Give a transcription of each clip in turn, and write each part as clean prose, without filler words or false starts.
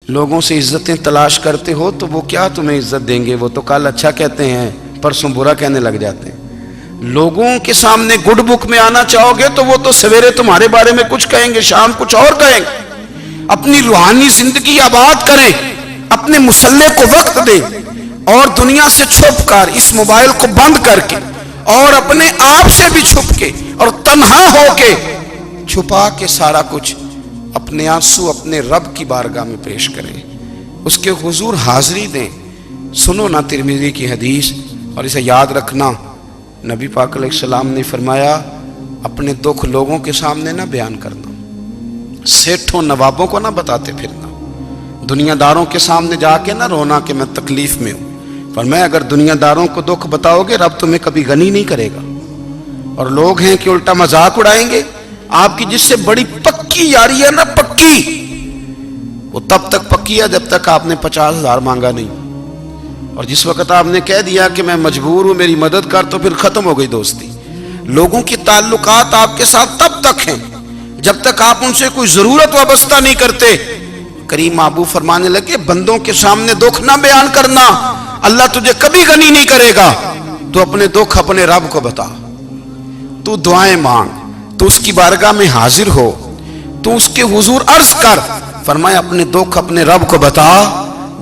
لوگوں سے عزتیں تلاش کرتے ہو تو وہ کیا تمہیں عزت دیں گے؟ وہ تو کل اچھا کہتے ہیں، پرسوں برا کہنے لگ جاتے ہیں۔ لوگوں کے سامنے گڈ بک میں آنا چاہو گے تو وہ تو سویرے تمہارے بارے میں کچھ کہیں گے، شام کچھ اور کہیں گے۔ اپنی روحانی زندگی آباد کریں، اپنے مسلح کو وقت دیں، اور دنیا سے چھپ کر اس موبائل کو بند کر کے اور اپنے آپ سے بھی چھپ کے اور تنہا ہو کے چھپا کے سارا کچھ اپنے آنسو اپنے رب کی بارگاہ میں پیش کریں، اس کے حضور حاضری دیں۔ سنو نا ترمذی کی حدیث، اور اسے یاد رکھنا، نبی پاک علیہ السلام نے فرمایا اپنے دکھ لوگوں کے سامنے نہ بیان کرنا، سیٹھوں نوابوں کو نہ بتاتے پھرنا، دنیا داروں کے سامنے جا کے نہ رونا کہ میں تکلیف میں ہوں۔ فرمایا اگر دنیا داروں کو دکھ بتاؤ گے رب تمہیں کبھی غنی نہیں کرے گا۔ اور لوگ ہیں کہ الٹا مذاق اڑائیں گے آپ کی، جس سے بڑی پکی یاری ہے نا، پکی، وہ تب تک پکی ہے جب تک آپ نے 50,000 مانگا نہیں، اور جس وقت آپ نے کہہ دیا کہ میں مجبور ہوں میری مدد کر، تو پھر ختم ہو گئی دوستی۔ لوگوں کی تعلقات آپ کے ساتھ تب تک ہیں جب تک آپ ان سے کوئی ضرورت وابستہ نہیں کرتے۔ کریم محبوب فرمانے لگے بندوں کے سامنے دکھ نہ بیان کرنا، اللہ تجھے کبھی غنی نہیں کرے گا۔ تو اپنے دکھ اپنے رب کو بتا، تو دعائیں مانگ، تو اس کی بارگاہ میں حاضر ہو، تو اس کے حضور عرض کر۔ فرمایا اپنے دکھ اپنے رب کو بتا،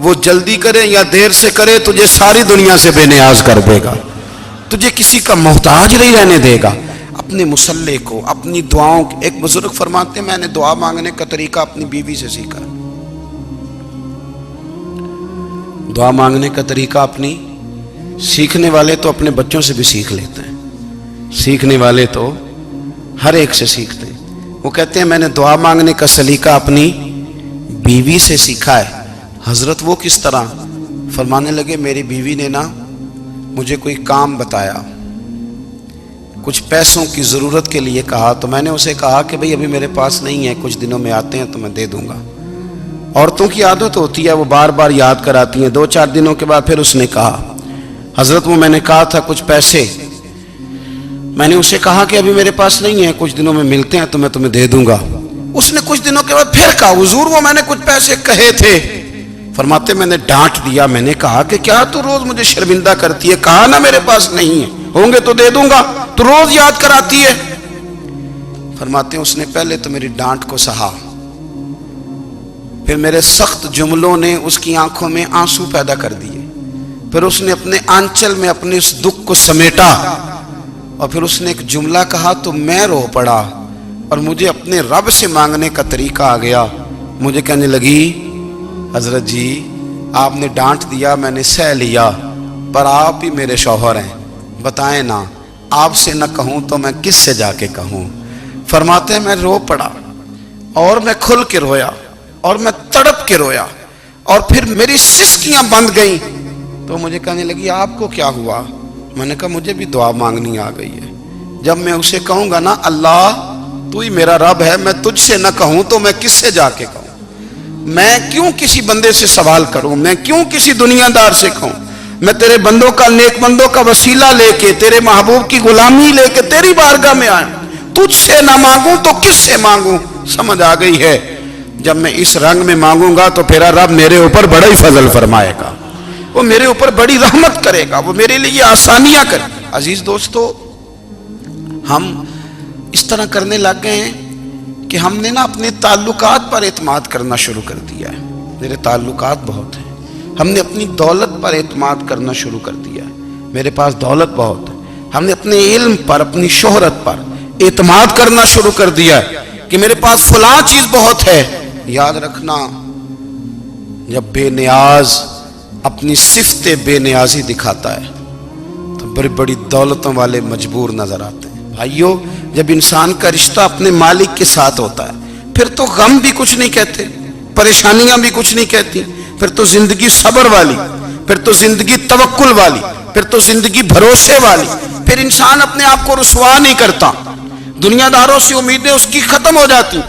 وہ جلدی کرے یا دیر سے کرے تجھے ساری دنیا سے بے نیاز کر دے گا، تجھے کسی کا محتاج نہیں رہنے دے گا۔ اپنے مسلح کو، اپنی دعاؤں، ایک بزرگ فرماتے ہیں میں نے دعا مانگنے کا طریقہ اپنی بیوی سے سیکھا، دعا مانگنے کا طریقہ اپنی، سیکھنے والے تو اپنے بچوں سے بھی سیکھ لیتے ہیں، سیکھنے والے تو ہر ایک سے سیکھتے ہیں۔ وہ کہتے ہیں میں نے دعا مانگنے کا سلیقہ اپنی بیوی سے سیکھا ہے۔ حضرت وہ کس طرح؟ فرمانے لگے میری بیوی نے نا مجھے کوئی کام بتایا، کچھ پیسوں کی ضرورت کے لیے کہا، تو میں نے اسے کہا کہ بھئی ابھی میرے پاس نہیں ہے، کچھ دنوں میں آتے ہیں تو میں دے دوں گا۔ عورتوں کی عادت ہوتی ہے وہ بار بار یاد کراتی ہیں، 2-4 دنوں کے بعد پھر اس نے کہا حضرت وہ میں نے کہا تھا کچھ پیسے، میں نے اسے کہا کہ ابھی میرے پاس نہیں ہے، کچھ دنوں میں ملتے ہیں تو میں تمہیں دے دوں گا۔ اس نے کچھ دنوں کے بعد پھر کہا حضور وہ میں نے کچھ پیسے کہے تھے۔ فرماتے میں نے ڈانٹ دیا، میں نے کہا کہ کیا تو روز مجھے شرمندہ کرتی ہے، کہا نا میرے پاس نہیں ہے، ہوں گے تو دے دوں گا، تو روز یاد کراتی ہے۔ فرماتے ہیں اس نے پہلے تو میری ڈانٹ کو سہا، پھر میرے سخت جملوں نے اس کی آنکھوں میں آنسو پیدا کر دیے، پھر اس نے اپنے آنچل میں اپنے اس دکھ کو سمیٹا، اور پھر اس نے ایک جملہ کہا تو میں رو پڑا، اور مجھے اپنے رب سے مانگنے کا طریقہ آ گیا۔ مجھے کہنے لگی حضرت جی آپ نے ڈانٹ دیا میں نے سہ لیا، پر آپ ہی میرے شوہر ہیں، بتائیں نا آپ سے نہ کہوں تو میں کس سے جا کے کہوں۔ فرماتے ہیں میں رو پڑا، اور میں کھل کے رویا، اور میں تڑپ کے رویا، اور پھر میری سسکیاں بند گئیں۔ تو مجھے کہنے لگی آپ کو کیا ہوا؟ میں نے کہا مجھے بھی دعا مانگنی آ گئی ہے، جب میں اسے کہوں گا نا اللہ تو ہی میرا رب ہے، میں تجھ سے نہ کہوں تو میں کس سے جا کے کہوں؟ میں کیوں کسی بندے سے سوال کروں؟ میں کیوں کسی دنیا دار سے کہوں؟ میں تیرے بندوں کا، نیک بندوں کا وسیلہ لے کے، تیرے محبوب کی غلامی لے کے تیری بارگاہ میں آیا، تجھ سے نہ مانگوں تو کس سے مانگوں؟ سمجھ آ گئی ہے؟ جب میں اس رنگ میں مانگوں گا تو پھر رب میرے اوپر بڑا ہی فضل فرمائے گا، وہ میرے اوپر بڑی رحمت کرے گا، وہ میرے لیے آسانیاں کرے گا۔ عزیز دوستو ہم اس طرح کرنے لگ گئے ہیں کہ ہم نے نا اپنے تعلقات پر اعتماد کرنا شروع کر دیا ہے۔ میرے تعلقات بہت ہیں، ہم نے اپنی دولت پر اعتماد کرنا شروع کر دیا ہے، میرے پاس دولت بہت ہے۔ ہم نے اپنے علم پر، اپنی شہرت پر اعتماد کرنا شروع کر دیا ہے کہ میرے پاس فلاں چیز بہت ہے۔ یاد رکھنا جب بے نیاز اپنی صفت بے نیازی دکھاتا ہے تو بڑی بڑی دولتوں والے مجبور نظر آتے ہیں۔ بھائیو جب انسان کا رشتہ اپنے مالک کے ساتھ ہوتا ہے پھر تو غم بھی کچھ نہیں کہتے، پریشانیاں بھی کچھ نہیں کہتی، پھر تو زندگی صبر والی، پھر تو زندگی توکل والی، پھر تو زندگی بھروسے والی، پھر انسان اپنے آپ کو رسوا نہیں کرتا، دنیا داروں سے امیدیں اس کی ختم ہو جاتی،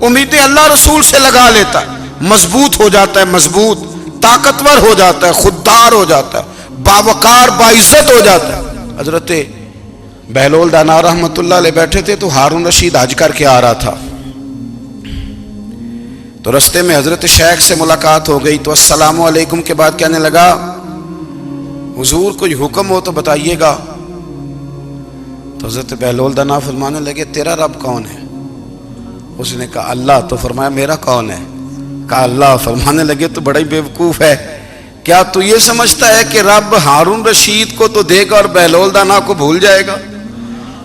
امیدیں اللہ رسول سے لگا لیتا ہے، مضبوط ہو جاتا ہے، مضبوط، طاقتور ہو جاتا ہے، خوددار ہو جاتا ہے، باوقار باعزت ہو جاتا ہے۔ حضرت بہلول دانا رحمت اللہ علیہ بیٹھے تھے تو ہارون رشید حج کر کے آ رہا تھا، تو رستے میں حضرت شیخ سے ملاقات ہو گئی تو السلام علیکم کے بعد کہنے لگا حضور کوئی حکم ہو تو بتائیے گا. تو حضرت بہلول دانا فرمانے لگے تیرا رب کون ہے؟ اس نے کہا اللہ. تو فرمایا میرا کون ہے؟ کہا اللہ. فرمانے لگے تو بڑا ہی بیوقوف ہے، کیا تو یہ سمجھتا ہے کہ رب ہارون رشید کو تو دے گا اور بہلول دانا کو بھول جائے گا؟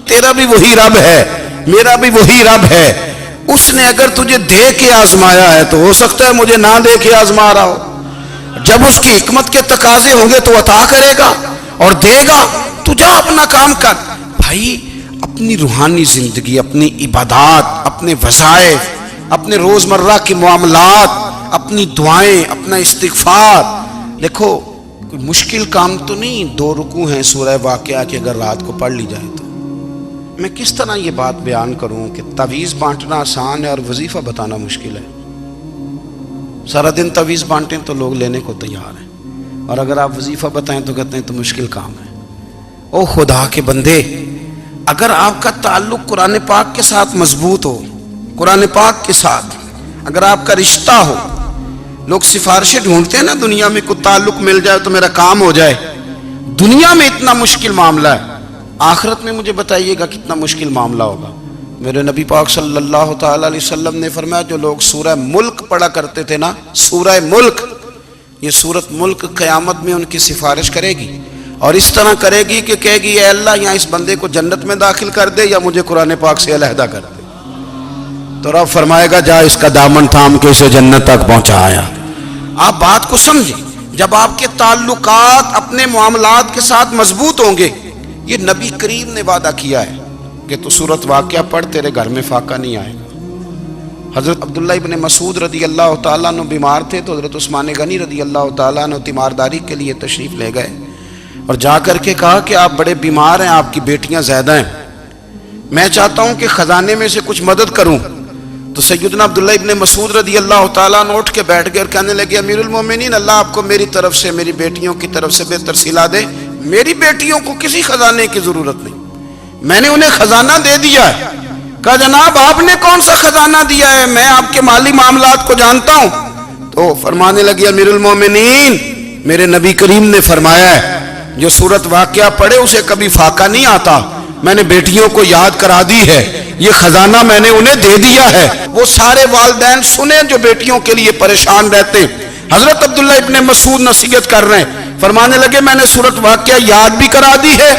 تیرا بھی وہی رب ہے، میرا بھی وہی رب ہے. اس نے اگر تجھے دے کے آزمایا ہے تو ہو سکتا ہے مجھے نہ دے کے آزما رہا ہو. جب اس کی حکمت کے تقاضے ہوں گے تو عطا کرے گا اور دے گا. تو جا اپنا کام کر. بھائی اپنی روحانی زندگی، اپنی عبادات، اپنے وظائف، اپنے روزمرہ کے معاملات، اپنی دعائیں، اپنا استغفار. دیکھو کوئی مشکل کام تو نہیں 2 رکوع ہیں سورہ واقعہ کہ اگر رات کو پڑھ لی جائے تو. میں کس طرح یہ بات بیان کروں کہ تعویذ بانٹنا آسان ہے اور وظیفہ بتانا مشکل ہے. سارا دن تعویذ بانٹیں تو لوگ لینے کو تیار ہیں، اور اگر آپ وظیفہ بتائیں تو کہتے ہیں تو مشکل کام ہے. او خدا کے بندے، اگر آپ کا تعلق قرآن پاک کے ساتھ مضبوط ہو، قرآن پاک کے ساتھ اگر آپ کا رشتہ ہو، لوگ سفارشیں ڈھونڈتے ہیں نا دنیا میں، کوئی تعلق مل جائے تو میرا کام ہو جائے. دنیا میں اتنا مشکل معاملہ ہے، آخرت میں مجھے بتائیے گا کتنا مشکل معاملہ ہوگا. میرے نبی پاک صلی اللہ تعالی علیہ وسلم نے فرمایا جو لوگ سورہ ملک پڑھا کرتے تھے نا، سورہ ملک، یہ سورت ملک قیامت میں ان کی سفارش کرے گی، اور اس طرح کرے گی کہ کہے گی اے اللہ یہاں اس بندے کو جنت میں داخل کر دے یا مجھے قرآن پاک سے علیحدہ کر دے. تو رب فرمائے گا جا اس کا دامن تھام کے اسے جنت تک پہنچایا. آپ بات کو سمجھیں، جب آپ کے تعلقات اپنے معاملات کے ساتھ مضبوط ہوں گے. یہ نبی کریم نے وعدہ کیا ہے کہ تو سورت واقعہ پڑھ تیرے گھر میں فاقہ نہیں آئے گا. حضرت عبداللہ ابن مسعود رضی اللہ تعالیٰ عنہ بیمار تھے تو حضرت عثمان غنی رضی اللہ تعالیٰ عنہ تیمارداری کے لیے تشریف لے گئے اور جا کر کے کہا کہ آپ بڑے بیمار ہیں، آپ کی بیٹیاں زیادہ ہیں، میں چاہتا ہوں کہ خزانے میں سے کچھ مدد کروں. تو سیدنا عبداللہ ابن مسعود رضی اللہ تعالیٰ عنہ اٹھ کے بیٹھ گئے اور کہنے لگے امیر المومنین، اللہ آپ کو میری طرف سے، میری بیٹیوں کی طرف سے بہتر صلہ دے. میری بیٹیوں کو کسی خزانے کی ضرورت نہیں، میں نے انہیں خزانہ دے دیا ہے. کہا جناب آپ نے کون سا خزانہ دیا ہے، میں آپ کے مالی معاملات کو جانتا ہوں. تو فرمانے لگے امیر المومنین، میرے نبی کریم نے فرمایا ہے جو سورت واقعہ پڑھے اسے کبھی فاقہ نہیں آتا. میں نے بیٹیوں کو یاد کرا دی ہے، یہ خزانہ میں نے انہیں دے دیا ہے. وہ سارے والدین سنیں جو بیٹیوں کے لیے پریشان رہتے. حضرت عبداللہ ابن مسعود نصیحت کر رہے ہیں، فرمانے لگے میں نے سورت واقعہ یاد بھی کرا دی ہے،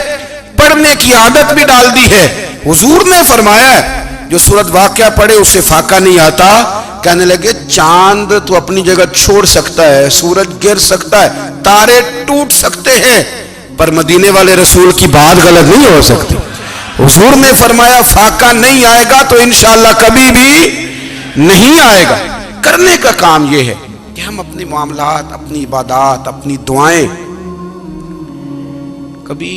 پڑھنے کی عادت بھی ڈال دی ہے. حضور نے فرمایا ہے جو سورت واقعہ پڑھے اسے فاقہ نہیں آتا. کہنے لگے چاند تو اپنی جگہ چھوڑ سکتا ہے، سورج گر سکتا ہے، تارے ٹوٹ سکتے ہیں، پر مدینے والے رسول کی بات غلط نہیں ہو سکتی. حضور نے فرمایا فاقہ نہیں آئے گا تو انشاءاللہ کبھی بھی نہیں آئے گا. کرنے کا کام یہ ہے کہ ہم اپنے معاملات، اپنی عبادات، اپنی دعائیں، کبھی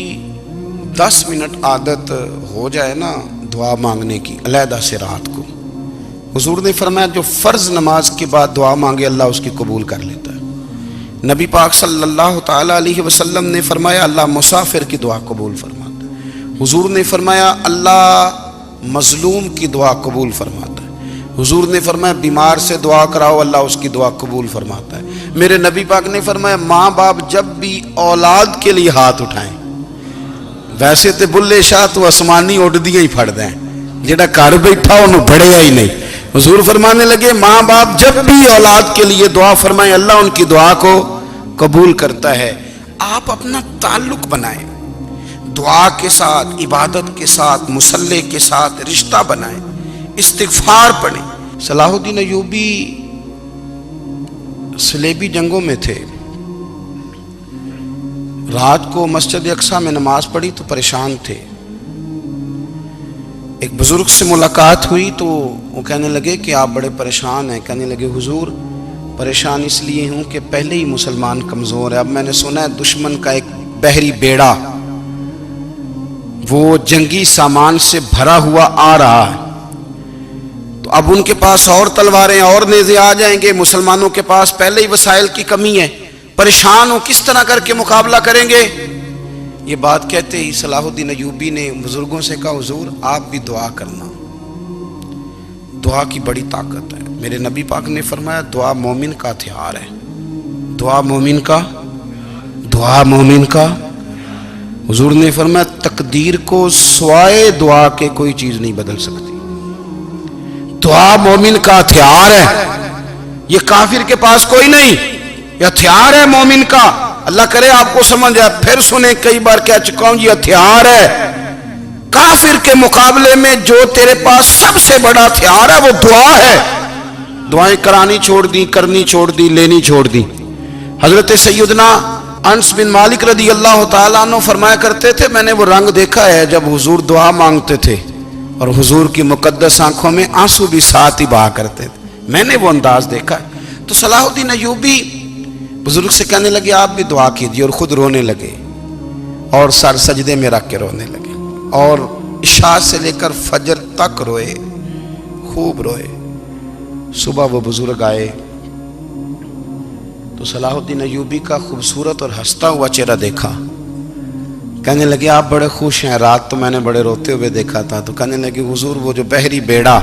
10 منٹ عادت ہو جائے نا دعا مانگنے کی علیحدہ سے رات کو. حضور نے فرمایا جو فرض نماز کے بعد دعا مانگے اللہ اس کی قبول کر لیتا ہے. نبی پاک صلی اللہ تعالی علیہ وسلم نے فرمایا اللہ مسافر کی دعا قبول فرماتا ہے. حضور نے فرمایا اللہ مظلوم کی دعا قبول فرماتا ہے. حضور نے فرمایا بیمار سے دعا کراؤ اللہ اس کی دعا قبول فرماتا ہے. میرے نبی پاک نے فرمایا ماں باپ جب بھی اولاد کے لیے ہاتھ اٹھائیں، ویسے تے بلے شاہ تو آسمانی اڈ دیا ہی پھڑ دیں، جڑا گھر بیٹھا انہوں بڑھیا ہی نہیں. حضور فرمانے لگے ماں باپ جب بھی اولاد کے لیے دعا فرمائیں اللہ ان کی دعا کو قبول کرتا ہے. آپ اپنا تعلق بنائیں دعا کے ساتھ، عبادت کے ساتھ، مصلی کے ساتھ رشتہ بنائیں، استغفار پڑھیں. صلاح الدین ایوبی صلیبی جنگوں میں تھے، رات کو مسجد اقصیٰ میں نماز پڑھی تو پریشان تھے. ایک بزرگ سے ملاقات ہوئی تو وہ کہنے لگے کہ آپ بڑے پریشان ہیں. کہنے لگے حضور پریشان اس لیے ہوں کہ پہلے ہی مسلمان کمزور ہے، اب میں نے سنا ہے دشمن کا ایک بحری بیڑا وہ جنگی سامان سے بھرا ہوا آ رہا ہے، تو اب ان کے پاس اور تلواریں اور نیزے آ جائیں گے، مسلمانوں کے پاس پہلے ہی وسائل کی کمی ہے، پریشان ہو کس طرح کر کے مقابلہ کریں گے. یہ بات کہتے ہی صلاح الدین ایوبی نے بزرگوں سے کہا حضور آپ بھی دعا کرنا، دعا کی بڑی طاقت ہے. میرے نبی پاک نے فرمایا دعا مومن کا ہتھیار ہے، دعا مومن کا، دعا مومن کا۔ حضور نے فرمایا تقدیر کو سوائے دعا کے کوئی چیز نہیں بدل سکتی، دعا مومن کا ہتھیار ہے، یہ کافر کے پاس کوئی نہیں، یہ ہتھیار ہے مومن کا۔ اللہ کرے آپ کو سمجھ آئے، پھر سنیں، کئی بار کہہ چکا ہوں یہ ہتھیار ہے۔ کافر کے مقابلے میں جو تیرے پاس سب سے بڑا ہتھیار ہے وہ دعا ہے۔ دعائیں کرانی چھوڑ دی، کرنی چھوڑ دی، لینی چھوڑ دی۔ حضرت سیدنا انس بن مالک رضی اللہ تعالیٰ عنہ فرمایا کرتے تھے، میں نے وہ رنگ دیکھا ہے جب حضور دعا مانگتے تھے اور حضور کی مقدس آنکھوں میں آنسو بھی ساتھ ہی بہا کرتے تھے، میں نے وہ انداز دیکھا ہے۔ تو صلاح الدین ایوبی بزرگ سے کہنے لگے آپ بھی دعا کیجیے، اور خود رونے لگے اور سر سجدے میں رکھ کے رونے لگے، اور عشاء سے لے کر فجر تک روئے، خوب روئے۔ صبح وہ بزرگ آئے تو صلاح الدین ایوبی کا خوبصورت اور ہنستا ہوا چہرہ دیکھا، کہنے لگے آپ بڑے خوش ہیں، رات تو میں نے بڑے روتے ہوئے دیکھا تھا۔ تو کہنے لگے حضور وہ جو بحری بیڑا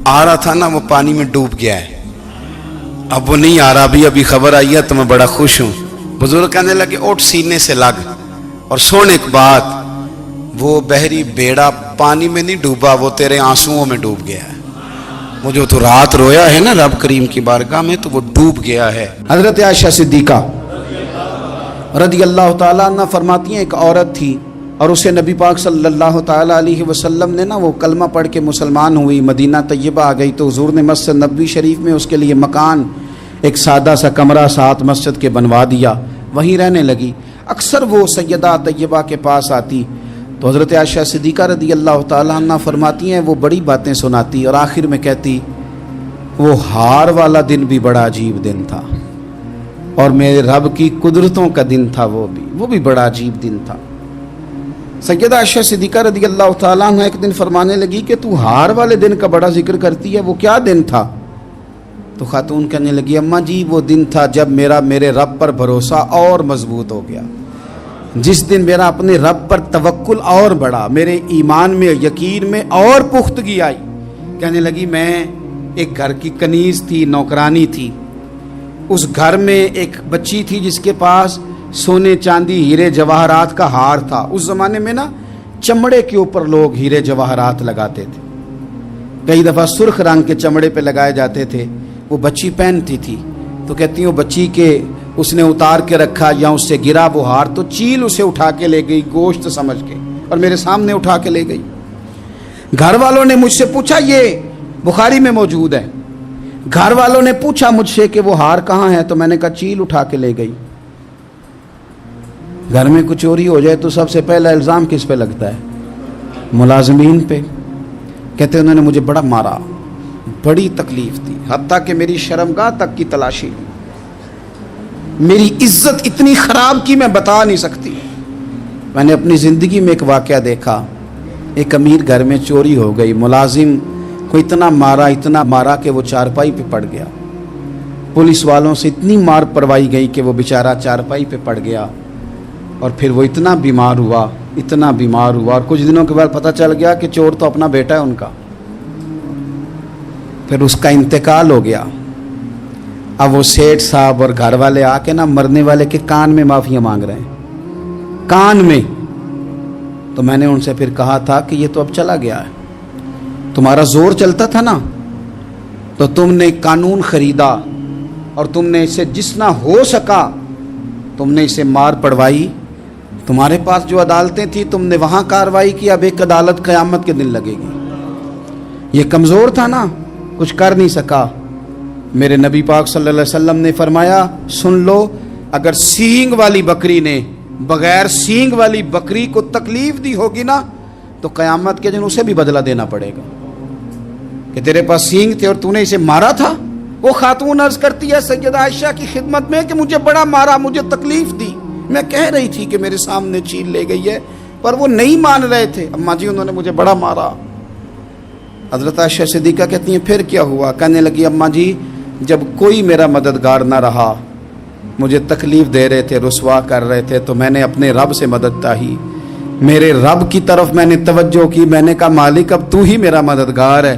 آ رہا تھا نا وہ پانی میں ڈوب گیا ہے، اب وہ نہیں آ رہا، ابھی خبر آئی ہے تو میں بڑا خوش ہوں۔ بزرگ کہنے لگے اٹھ سینے سے لگ اور سن ایک بات، وہ بحری بیڑا پانی میں نہیں ڈوبا، وہ تیرے آنسوؤں میں ڈوب گیا ہے۔ وہ جو تو رات رویا ہے نا رب کریم کی بارگاہ میں تو وہ ڈوب گیا ہے۔ حضرت عائشہ صدیقہ رضی اللہ تعالیٰ عنہ فرماتی ہیں ایک عورت تھی اور اسے نبی پاک صلی اللہ تعالیٰ علیہ وسلم نے نا وہ کلمہ پڑھ کے مسلمان ہوئی، مدینہ طیبہ آ گئی تو حضور نے مسجد نبوی شریف میں اس کے لیے مکان، ایک سادہ سا کمرہ ساتھ مسجد کے بنوا دیا، وہیں رہنے لگی۔ اکثر وہ سیدہ طیبہ کے پاس آتی تو حضرت عائشہ صدیقہ رضی اللہ تعالیٰ عنہ فرماتی ہیں وہ بڑی باتیں سناتی اور آخر میں کہتی وہ ہار والا دن بھی بڑا عجیب دن تھا اور میرے رب کی قدرتوں کا دن تھا، وہ بھی بڑا عجیب دن تھا۔ سیدہ عائشہ صدیقہ رضی اللہ تعالیٰ عنہ ایک دن فرمانے لگی کہ تو ہار والے دن کا بڑا ذکر کرتی ہے، وہ کیا دن تھا؟ تو خاتون کہنے لگی اماں جی وہ دن تھا جب میرے رب پر بھروسہ اور مضبوط ہو گیا، جس دن میرا اپنے رب پر توکل اور بڑھا، میرے ایمان میں یقین میں اور پختگی آئی۔ کہنے لگی میں ایک گھر کی کنیز تھی، نوکرانی تھی، اس گھر میں ایک بچی تھی جس کے پاس سونے چاندی ہیرے جواہرات کا ہار تھا۔ اس زمانے میں نا چمڑے کے اوپر لوگ ہیرے جواہرات لگاتے تھے، کئی دفعہ سرخ رنگ کے چمڑے پہ لگائے جاتے تھے، وہ بچی پہنتی تھی۔ تو کہتی ہیں وہ بچی کے اس نے اتار کے رکھا یا اس سے گرا وہ ہار تو چیل اسے اٹھا کے لے گئی گوشت سمجھ کے اور میرے سامنے اٹھا کے لے گئی۔ گھر والوں نے مجھ سے پوچھا، یہ بخاری میں موجود ہے، گھر والوں نے پوچھا مجھ سے کہ وہ ہار کہاں ہے تو میں نے کہا چیل اٹھا کے لے گئی۔ گھر میں کچھ چوری ہو جائے تو سب سے پہلا الزام کس پہ لگتا ہے؟ ملازمین پہ۔ کہتے انہوں نے مجھے بڑا مارا، بڑی تکلیف تھی، حتیٰ کہ میری شرمگاہ تک کی تلاشی، میری عزت اتنی خراب کی میں بتا نہیں سکتی۔ میں نے اپنی زندگی میں ایک واقعہ دیکھا، ایک امیر گھر میں چوری ہو گئی، ملازم کو اتنا مارا کہ وہ چارپائی پہ پڑ گیا، پولیس والوں سے اتنی مار پڑوائی گئی کہ وہ بیچارہ چارپائی پہ پڑ گیا، اور پھر وہ اتنا بیمار ہوا اور کچھ دنوں کے بعد پتہ چل گیا کہ چور تو اپنا بیٹا ہے ان کا، پھر اس کا انتقال ہو گیا۔ اب وہ سیٹھ صاحب اور گھر والے آ کے نا مرنے والے کے کان میں معافیاں مانگ رہے ہیں، کان میں۔ تو میں نے ان سے پھر کہا تھا کہ یہ تو اب چلا گیا ہے، تمہارا زور چلتا تھا نا تو تم نے قانون خریدا اور تم نے اسے جتنا ہو سکا تم نے اسے مار پڑوائی، تمہارے پاس جو عدالتیں تھیں تم نے وہاں کارروائی کی، اب ایک عدالت قیامت کے دن لگے گی۔ یہ کمزور تھا نا، کچھ کر نہیں سکا۔ میرے نبی پاک صلی اللہ علیہ وسلم نے فرمایا سن لو، اگر سینگ والی بکری نے بغیر سینگ والی بکری کو تکلیف دی ہوگی نا تو قیامت کے دن اسے بھی بدلہ دینا پڑے گا کہ تیرے پاس سینگ تھے اور تو نے اسے مارا تھا۔ وہ خاتون عرض کرتی ہے سیدہ عائشہ کی خدمت میں کہ مجھے بڑا مارا، مجھے تکلیف دی، میں کہہ رہی تھی کہ میرے سامنے چیل لے گئی ہے پر وہ نہیں مان رہے تھے، اماں جی انہوں نے مجھے بڑا مارا۔ حضرت عائشہ صدیقہ کہتی ہیں پھر کیا ہوا؟ کہنے لگی اماں جی جب کوئی میرا مددگار نہ رہا، مجھے تکلیف دے رہے تھے، رسوا کر رہے تھے، تو میں نے اپنے رب سے مدد چاہی، میرے رب کی طرف میں نے توجہ کی، میں نے کہا مالک اب تو ہی میرا مددگار ہے،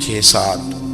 6-7,